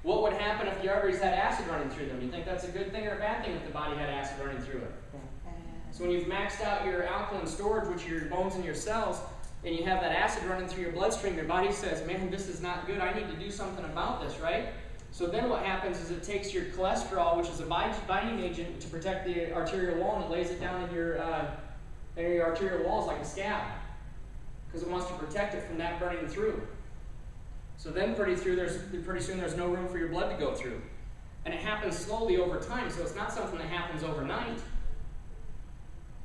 What would happen if the arteries had acid running through them? You think that's a good thing or a bad thing if the body had acid running through it? So when you've maxed out your alkaline storage, which are your bones and your cells, and you have that acid running through your bloodstream, your body says, man, this is not good. I need to do something about this, right? So then what happens is it takes your cholesterol, which is a binding agent to protect the arterial wall, and it lays it down in your arterial walls like a scab, because it wants to protect it from that burning through. So then pretty soon there's no room for your blood to go through. And it happens slowly over time, so it's not something that happens overnight.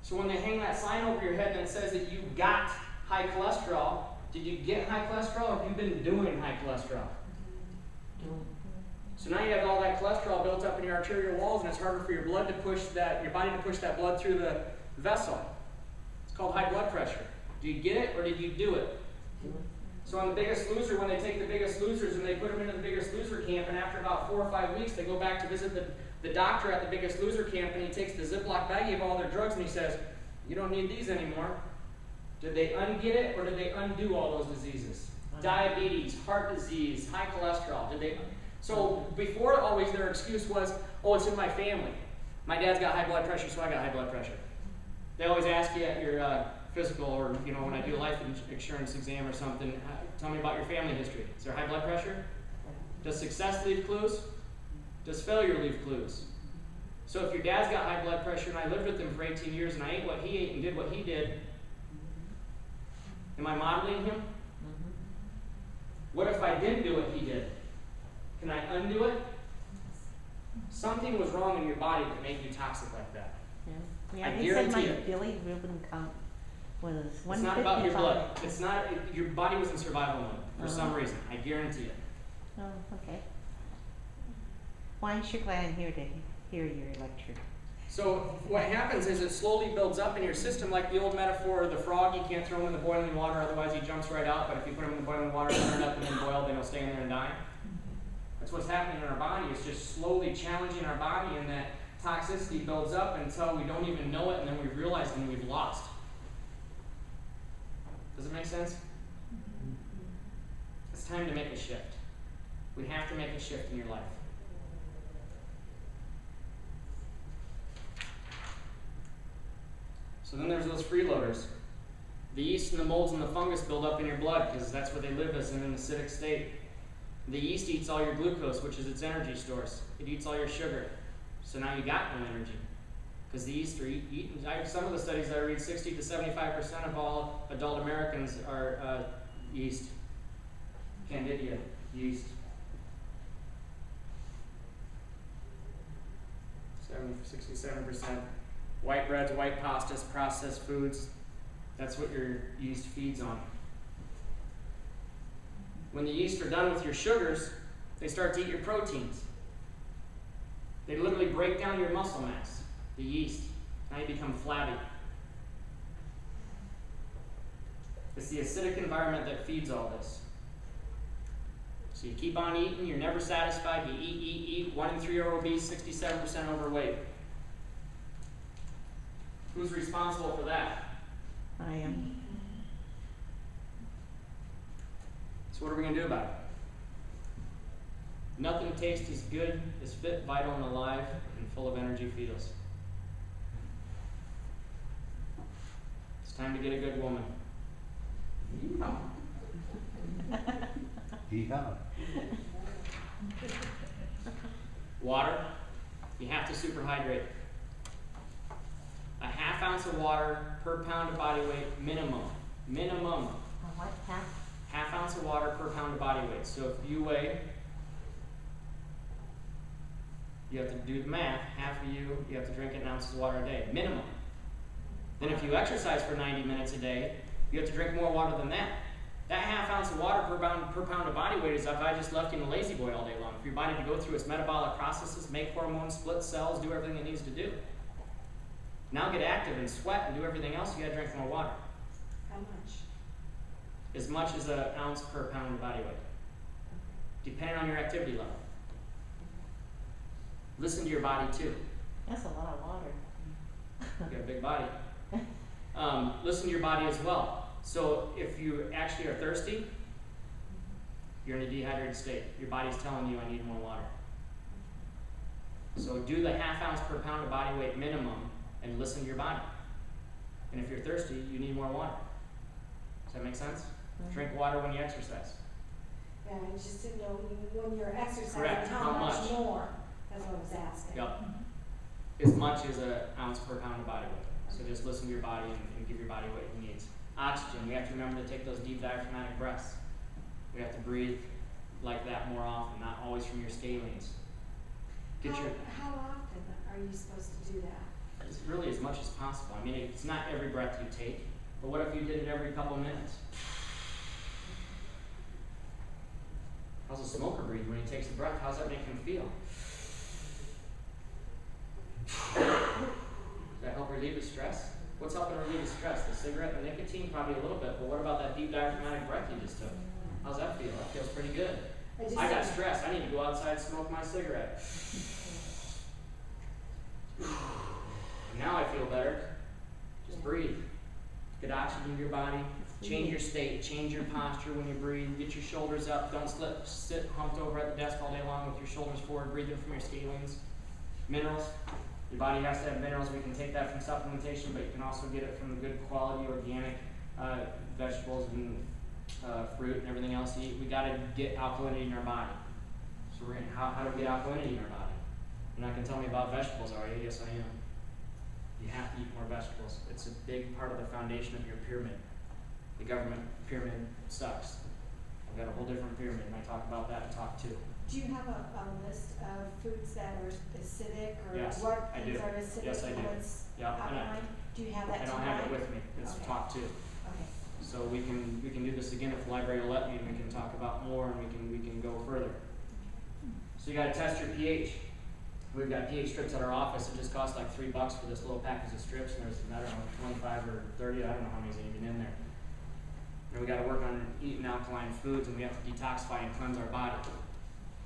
So when they hang that sign over your head and it says that you got high cholesterol, did you get high cholesterol or have you been doing high cholesterol? So now you have all that cholesterol built up in your arterial walls, and it's harder for your body to push that blood through the vessel. It's called high blood pressure. Do you get it or did you do it? So on The Biggest Loser, when they take the Biggest Losers and they put them into the Biggest Loser camp, and after about 4 or 5 weeks, they go back to visit the doctor at the Biggest Loser camp, and he takes the Ziploc baggie of all their drugs and he says, you don't need these anymore. Did they unget it or did they undo all those diseases? Diabetes, heart disease, high cholesterol. So before, always their excuse was, oh, it's in my family. My dad's got high blood pressure, so I got high blood pressure. They always ask you at your physical, or when I do a life insurance exam or something, tell me about your family history. Is there high blood pressure? Does success leave clues? Does failure leave clues? So if your dad's got high blood pressure and I lived with him for 18 years and I ate what he ate and did what he did, am I modeling him? What if I didn't do what he did? Can I undo it? Something was wrong in your body that made you toxic like that. Yeah, I they said my guarantee it. bilirubin count was 155. It's not about your blood. It's not. Your body was in survival mode for some reason. I guarantee it. Oh, okay. Well, I'm sure glad I'm here to hear your lecture. So what happens is it slowly builds up in your system, like the old metaphor of the frog. You can't throw him in the boiling water, otherwise he jumps right out. But if you put him in the boiling water, turn it up and then boil, then he'll stay in there and die. That's what's happening in our body. It's just slowly challenging our body, and that toxicity builds up until we don't even know it, and then we realize when we've lost. Does it make sense? It's time to make a shift. We have to make a shift in your life. So then there's those freeloaders. The yeast and the molds and the fungus build up in your blood because that's where they live as in an acidic state. The yeast eats all your glucose, which is its energy source. It eats all your sugar. So now you got no energy. Because the yeast are eating. Some of the studies I read, 60 to 75% of all adult Americans are yeast. Candida yeast. 67%. White breads, white pastas, processed foods. That's what your yeast feeds on. When the yeast are done with your sugars, they start to eat your proteins. They literally break down your muscle mass, the yeast. Now you become flabby. It's the acidic environment that feeds all this. So you keep on eating, you're never satisfied, you eat. 1 in 3 are obese, 67% overweight. Who's responsible for that? I am. So what are we going to do about it? Nothing tastes as good as fit, vital, and alive, and full of energy feels. It's time to get a good woman. Yeehaw. Water, you have to superhydrate. A ½ ounce of water per pound of body weight, minimum. Minimum. What? ½ ounce of water per pound of body weight. So if you weigh, you have to do the math, half of you have to drink 8 ounces of water a day, minimum. Then if you exercise for 90 minutes a day, you have to drink more water than that. That ½ ounce of water per pound of body weight is if I just left you in a lazy boy all day long. For your body to go through its metabolic processes, make hormones, split cells, do everything it needs to do. Now get active and sweat and do everything else, you gotta drink more water. How much? As much as 1 ounce per pound of body weight, depending on your activity level. Listen to your body too. That's a lot of water. You got a big body. Listen to your body as well. So if you actually are thirsty, You're in a dehydrated state. Your body's telling you, I need more water. So do the 1/2 ounce per pound of body weight minimum and listen to your body. And if you're thirsty, you need more water. Does that make sense? Mm-hmm. Drink water when you exercise. Yeah, I just didn't know when you're exercising, Correct. how How much much? more? That's what I was asking. Yep. As much as 1 ounce per pound of body weight. So just listen to your body and give your body what it needs. Oxygen, we have to remember to take those deep diaphragmatic breaths. We have to breathe like that more often, not always from your scalenes. How often are you supposed to do that? It's really as much as possible. I mean, it's not every breath you take, but what if you did it every couple minutes? How's a smoker breathe when he takes a breath? How's that make him feel? Does that help relieve the stress? What's helping relieve the stress? The cigarette and the nicotine? Probably a little bit, but what about that deep diaphragmatic breath you just took? How's that feel? That feels pretty good. I got stressed. I need to go outside and smoke my cigarette. Now I feel better. Just breathe. Get oxygen to your body. Change your state. Change your posture when you breathe. Get your shoulders up. Don't sit humped over at the desk all day long with your shoulders forward, breathing from your scalenes. Minerals. Your body has to have minerals. We can take that from supplementation, but you can also get it from the good quality organic vegetables and fruit and everything else you eat. We got to get alkalinity in our body. So we're gonna, how do we get alkalinity in our body? You're not going to tell me about vegetables, are you? Yes, I am. You have to eat more vegetables. It's a big part of the foundation of your pyramid. The government pyramid sucks. I've got a whole different pyramid, and I talk about that and talk too. Do you have a list of foods that are acidic, or Yes, what I things do. are acidic Yes, I do. and what's Yeah, and alkaline? Do you have that I don't tonight? have it with me. It's Okay. talk too. Okay. So we can do this again if the library will let me, and we can talk about more, and we can go further. So you got to test your pH. We've got pH strips at our office. It just costs like $3 for this little package of strips, and there's, I don't know, 25 or 30. I don't know how many's even in there. And we got to work on eating alkaline foods, and we have to detoxify and cleanse our body.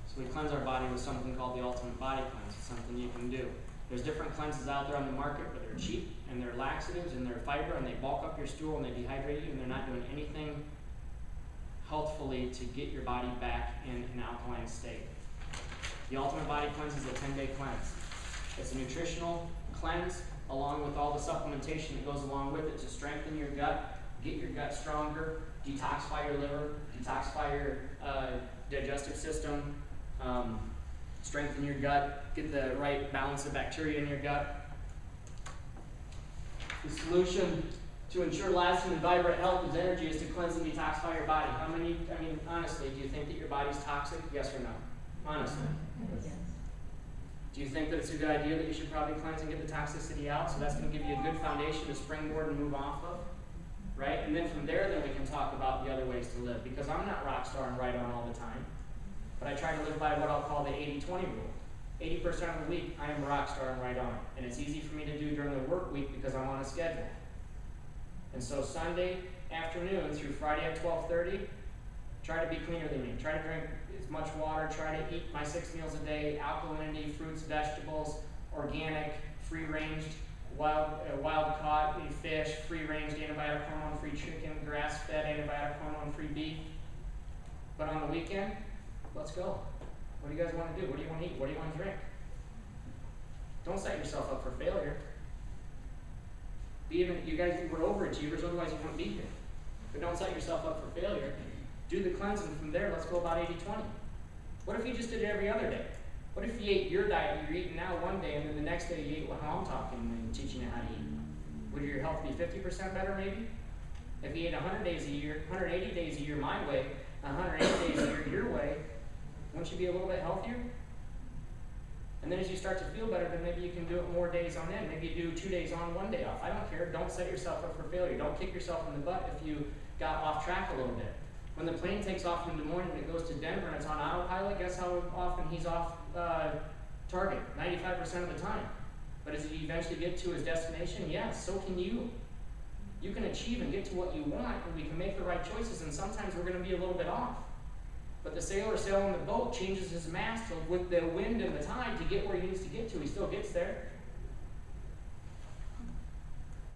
So we cleanse our body with something called the Ultimate Body Cleanse. It's something you can do. There's different cleanses out there on the market, but they're cheap, and they're laxatives, and they're fiber, and they bulk up your stool, and they dehydrate you, and they're not doing anything healthfully to get your body back in an alkaline state. The Ultimate Body Cleanse is a 10-day cleanse. It's a nutritional cleanse along with all the supplementation that goes along with it to strengthen your gut, get your gut stronger, detoxify your liver, detoxify your digestive system, strengthen your gut, get the right balance of bacteria in your gut. The solution to ensure lasting and vibrant health is energy is to cleanse and detoxify your body. How many, I mean, honestly, do you think that your body's toxic? Yes or no? Honestly. Do you think that it's a good idea that you should probably cleanse and get the toxicity out? So that's going to give you a good foundation to springboard and move off of, right? And then from there, then we can talk about the other ways to live. Because I'm not rock star and right on all the time, but I try to live by what I'll call the 80-20 rule. 80% of the week, I am a rock star and right on. And it's easy for me to do during the work week because I'm on a schedule. And so Sunday afternoon through Friday at 12:30, try to be cleaner than me. Try to drink as much water. Try to eat my 6 meals a day, alkalinity, fruits, vegetables, organic, free-ranged, wild-caught fish, free-ranged, antibiotic hormone-free chicken, grass-fed, antibiotic hormone-free beef. But on the weekend, let's go. What do you guys want to do? What do you want to eat? What do you want to drink? Don't set yourself up for failure. You guys were overachievers, otherwise you wouldn't be here. But don't set yourself up for failure. Do the cleansing from there. Let's go about 80-20. What if you just did it every other day? What if you ate your diet you're eating now one day, and then the next day you ate how I'm talking and teaching you how to eat? Would your health be 50% better maybe? If you ate 100 days a year, 180 days a year my way, 180 days a year your way, wouldn't you be a little bit healthier? And then as you start to feel better, then maybe you can do it more days on end. Maybe you do 2 days on, 1 day off. I don't care. Don't set yourself up for failure. Don't kick yourself in the butt if you got off track a little bit. When the plane takes off in the morning and it goes to Denver and it's on autopilot, guess how often he's off target? 95% of the time. But does he eventually get to his destination? Yes, so can you. You can achieve and get to what you want, and we can make the right choices, and sometimes we're going to be a little bit off. But the sailor sailing the boat changes his mast with the wind and the tide to get where he needs to get to. He still gets there.